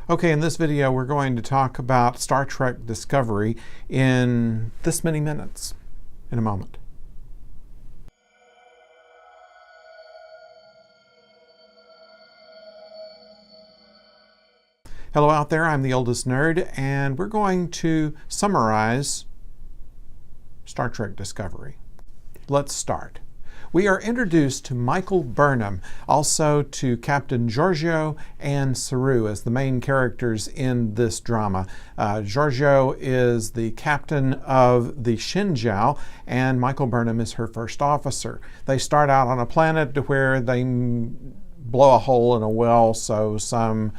Okay, in this video we're going to talk about Star Trek Discovery in this many minutes, in a moment. Hello out there, I'm the oldest nerd, and we're going to summarize Star Trek Discovery. Let's start. We are introduced to Michael Burnham, also to Captain Georgiou and Saru as the main characters in this drama. Georgiou is the captain of the Shenzhou, and Michael Burnham is her first officer. They start out on a planet where they blow a hole in a well so some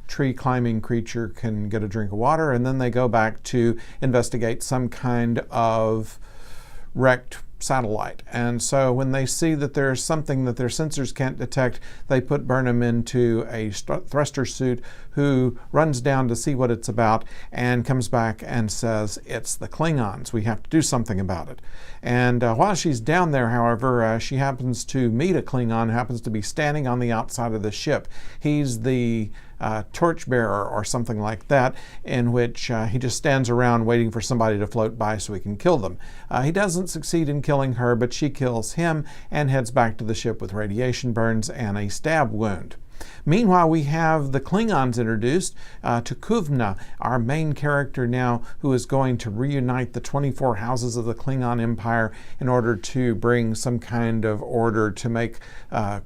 tree climbing creature can get a drink of water, and then they go back to investigate some kind of wrecked satellite. And so when they see that there's something that their sensors can't detect, they put Burnham into a thruster suit, who runs down to see what it's about and comes back and says, "It's the Klingons. We have to do something about it." And while she's down there, however, she happens to meet a Klingon who happens to be standing on the outside of the ship. He's the torchbearer or something like that, in which he just stands around waiting for somebody to float by so he can kill them. He doesn't succeed in killing her, but she kills him and heads back to the ship with radiation burns and a stab wound. Meanwhile, we have the Klingons introduced, T'Kuvna, our main character now, who is going to reunite the 24 houses of the Klingon Empire in order to bring some kind of order to make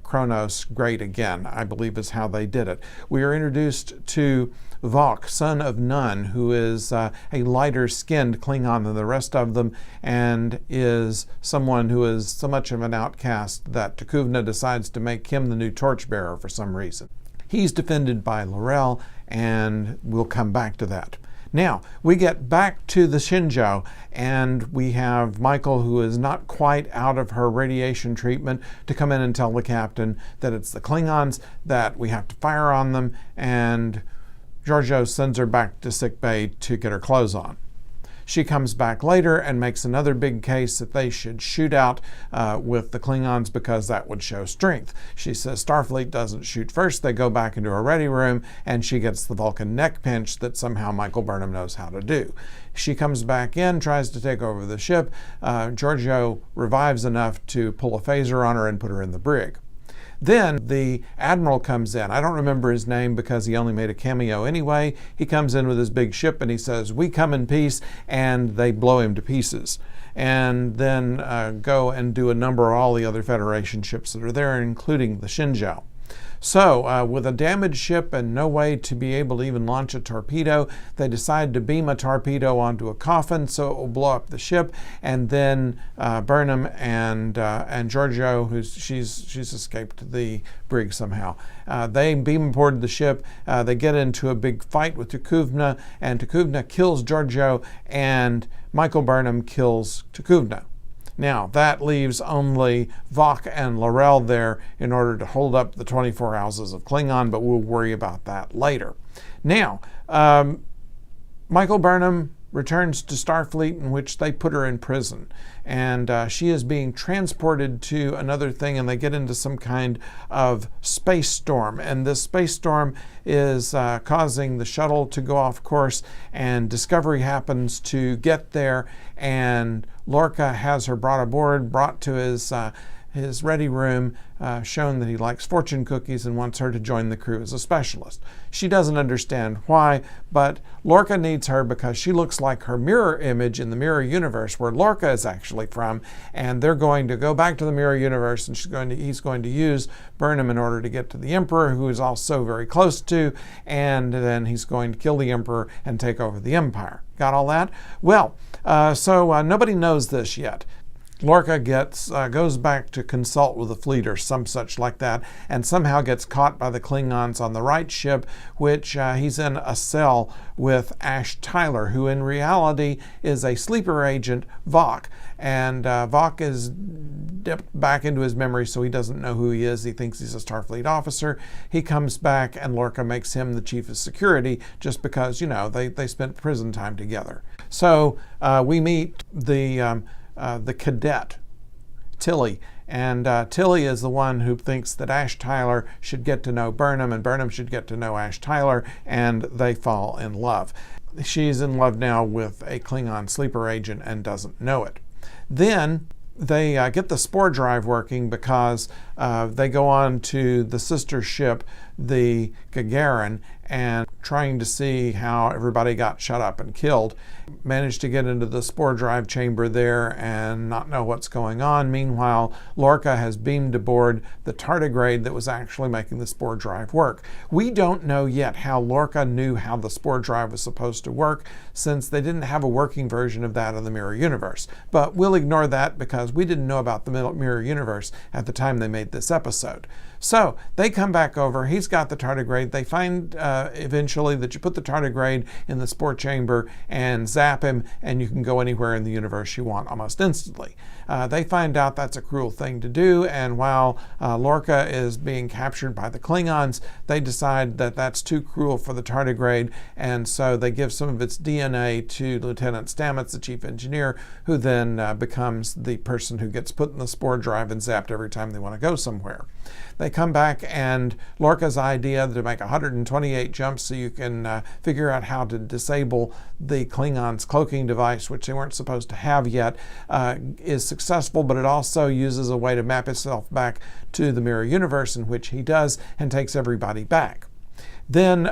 Kronos great again, I believe is how they did it. We are introduced to Vok, son of Nun, who is a lighter-skinned Klingon than the rest of them, and is someone who is so much of an outcast that T'Kuvna decides to make him the new torchbearer for some reason. He's defended by L'Rell, and we'll come back to that. Now, we get back to the Shenzhou, and we have Michael, who is not quite out of her radiation treatment, to come in and tell the captain that it's the Klingons, that we have to fire on them, and Georgiou sends her back to sickbay to get her clothes on. She comes back later and makes another big case that they should shoot out with the Klingons because that would show strength. She says Starfleet doesn't shoot first. They go back into her ready room, and she gets the Vulcan neck pinch that somehow Michael Burnham knows how to do. She comes back in, tries to take over the ship. Georgiou revives enough to pull a phaser on her and put her in the brig. Then the admiral comes in. I don't remember his name because he only made a cameo anyway. He comes in with his big ship and he says, "We come in peace," and they blow him to pieces. And then go and do a number of all the other Federation ships that are there, including the Shenzhou. So, with a damaged ship and no way to be able to even launch a torpedo, they decide to beam a torpedo onto a coffin so it will blow up the ship. And then Burnham and Georgiou, she's escaped the brig somehow. They beam aboard the ship. They get into a big fight with T'Kuvna, and T'Kuvna kills Georgiou, and Michael Burnham kills T'Kuvna. Now, that leaves only Vok and L'Rell there in order to hold up the 24 houses of Klingon, but we'll worry about that later. Now, Michael Burnham returns to Starfleet, in which they put her in prison. And she is being transported to another thing, and they get into some kind of space storm. And this space storm is causing the shuttle to go off course, and Discovery happens to get there, and Lorca has her brought aboard, brought to his ready room, shown that he likes fortune cookies and wants her to join the crew as a specialist. She doesn't understand why, but Lorca needs her because she looks like her mirror image in the mirror universe where Lorca is actually from, and they're going to go back to the mirror universe, and he's going to use Burnham in order to get to the Emperor, who is also very close to, and then he's going to kill the Emperor and take over the Empire. Got all that? Well, so nobody knows this yet. Lorca goes back to consult with the fleet or some such like that, and somehow gets caught by the Klingons on the right ship, which he's in a cell with Ash Tyler, who in reality is a sleeper agent, Vok. And Vok is dipped back into his memory, so he doesn't know who he is. He thinks he's a Starfleet officer. He comes back, and Lorca makes him the chief of security just because, you know, they spent prison time together. So we meet the cadet, Tilly, And Tilly is the one who thinks that Ash Tyler should get to know Burnham, and Burnham should get to know Ash Tyler, and they fall in love. She's in love now with a Klingon sleeper agent and doesn't know it. Then they get the spore drive working because they go on to the sister ship, the Gagarin, and trying to see how everybody got shut up and killed. Managed to get into the spore drive chamber there and not know what's going on. Meanwhile, Lorca has beamed aboard the tardigrade that was actually making the spore drive work. We don't know yet how Lorca knew how the spore drive was supposed to work, since they didn't have a working version of that in the Mirror Universe. But we'll ignore that because we didn't know about the Mirror Universe at the time they made this episode. So they come back over. He's got the tardigrade. They find eventually that you put the tardigrade in the spore chamber and zap him, and you can go anywhere in the universe you want almost instantly. They find out that's a cruel thing to do, and while Lorca is being captured by the Klingons, they decide that that's too cruel for the tardigrade, and so they give some of its DNA to Lieutenant Stamets, the chief engineer, who then becomes the person who gets put in the spore drive and zapped every time they want to go somewhere. They come back, and Lorca's idea to make 128 jumps so you can figure out how to disable the Klingons' cloaking device, which they weren't supposed to have yet, is successful, but it also uses a way to map itself back to the Mirror Universe, in which he does, and takes everybody back. Then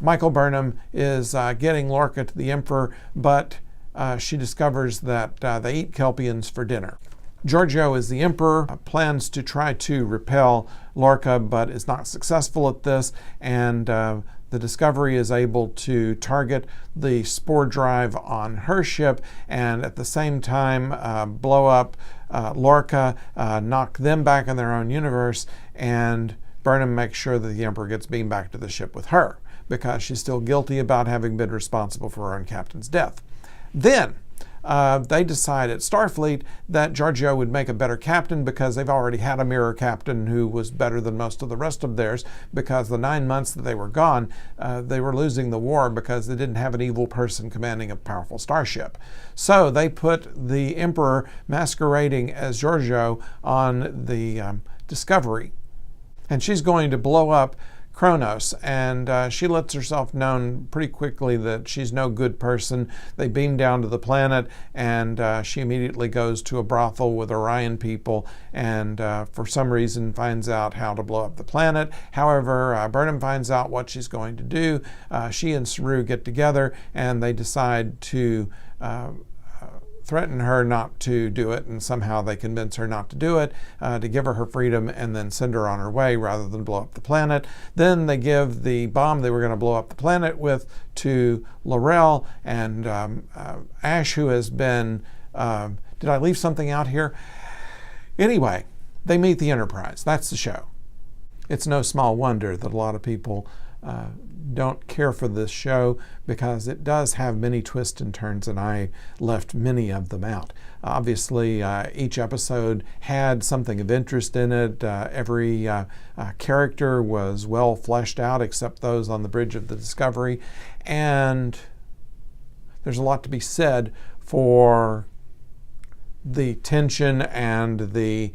Michael Burnham is getting Lorca to the Emperor, but she discovers that they eat Kelpians for dinner. Giorgio is the Emperor, plans to try to repel Lorca, but is not successful at this, and the Discovery is able to target the spore drive on her ship, and at the same time blow up Lorca, knock them back in their own universe, and Burnham makes sure that the Emperor gets beamed back to the ship with her, because she's still guilty about having been responsible for her own captain's death. Then they decide at Starfleet that Giorgio would make a better captain, because they've already had a mirror captain who was better than most of the rest of theirs, because the 9 months that they were gone, they were losing the war because they didn't have an evil person commanding a powerful starship. So they put the Emperor masquerading as Giorgio on the Discovery, and she's going to blow up Kronos, and she lets herself known pretty quickly that she's no good person. They beam down to the planet, and she immediately goes to a brothel with Orion people, and for some reason finds out how to blow up the planet. However, Burnham finds out what she's going to do. She and Saru get together, and they decide to threaten her not to do it, and somehow they convince her not to do it, to give her her freedom and then send her on her way rather than blow up the planet. Then they give the bomb they were going to blow up the planet with to L'Rell, and Ash, who has been, did I leave something out here? Anyway, they meet the Enterprise. That's the show. It's no small wonder that a lot of people don't care for this show, because it does have many twists and turns, and I left many of them out. Obviously, each episode had something of interest in it. Every character was well fleshed out, except those on the bridge of the Discovery, and there's a lot to be said for the tension and the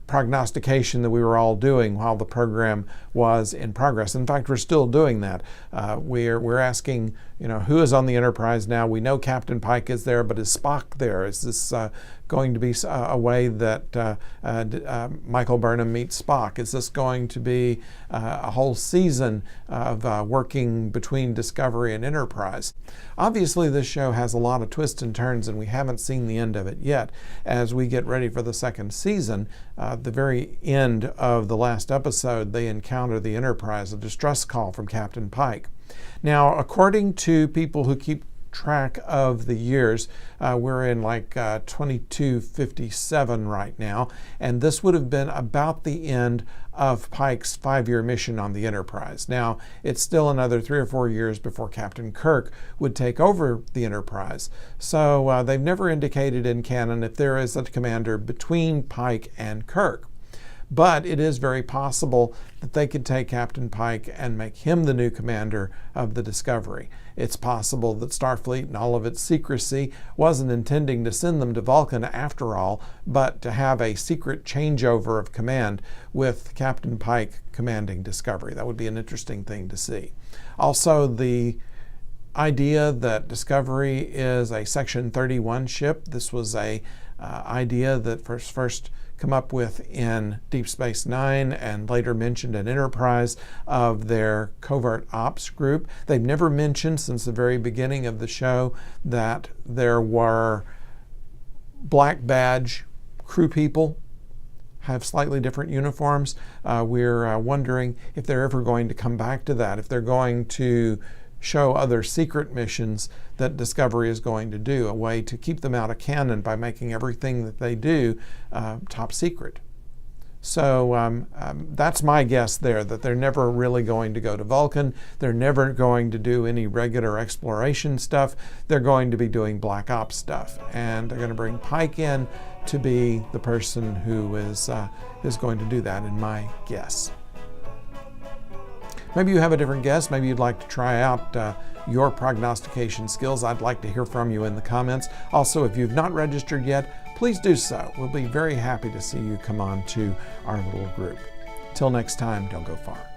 prognostication that we were all doing while the program was in progress. In fact, we're still doing that. We're asking, who is on the Enterprise now? We know Captain Pike is there, but is Spock there? Is this going to be a way that Michael Burnham meets Spock? Is this going to be a whole season of working between Discovery and Enterprise? Obviously, this show has a lot of twists and turns, and we haven't seen the end of it yet. As we get ready for the second season, the very end of the last episode, they encounter the Enterprise, a distress call from Captain Pike. Now, according to people who keep track of the years, we're in like 2257 right now, and this would have been about the end of Pike's 5-year mission on the Enterprise. Now, it's still another 3 or 4 years before Captain Kirk would take over the Enterprise. So they've never indicated in canon if there is a commander between Pike and Kirk. But it is very possible that they could take Captain Pike and make him the new commander of the Discovery. It's possible that Starfleet, in all of its secrecy, wasn't intending to send them to Vulcan after all, but to have a secret changeover of command with Captain Pike commanding Discovery. That would be an interesting thing to see. Also, the idea that Discovery is a Section 31 ship. This was a idea that first come up with in Deep Space Nine and later mentioned in Enterprise of their covert ops group. They've never mentioned since the very beginning of the show that there were black badge crew people, have slightly different uniforms. We're wondering if they're ever going to come back to that, if they're going to show other secret missions that Discovery is going to do, a way to keep them out of canon by making everything that they do top secret. So that's my guess there, that they're never really going to go to Vulcan. They're never going to do any regular exploration stuff. They're going to be doing Black Ops stuff. And they're going to bring Pike in to be the person who is going to do that, in my guess. Maybe you have a different guess. Maybe you'd like to try out your prognostication skills. I'd like to hear from you in the comments. Also, if you've not registered yet, please do so. We'll be very happy to see you come on to our little group. Till next time, don't go far.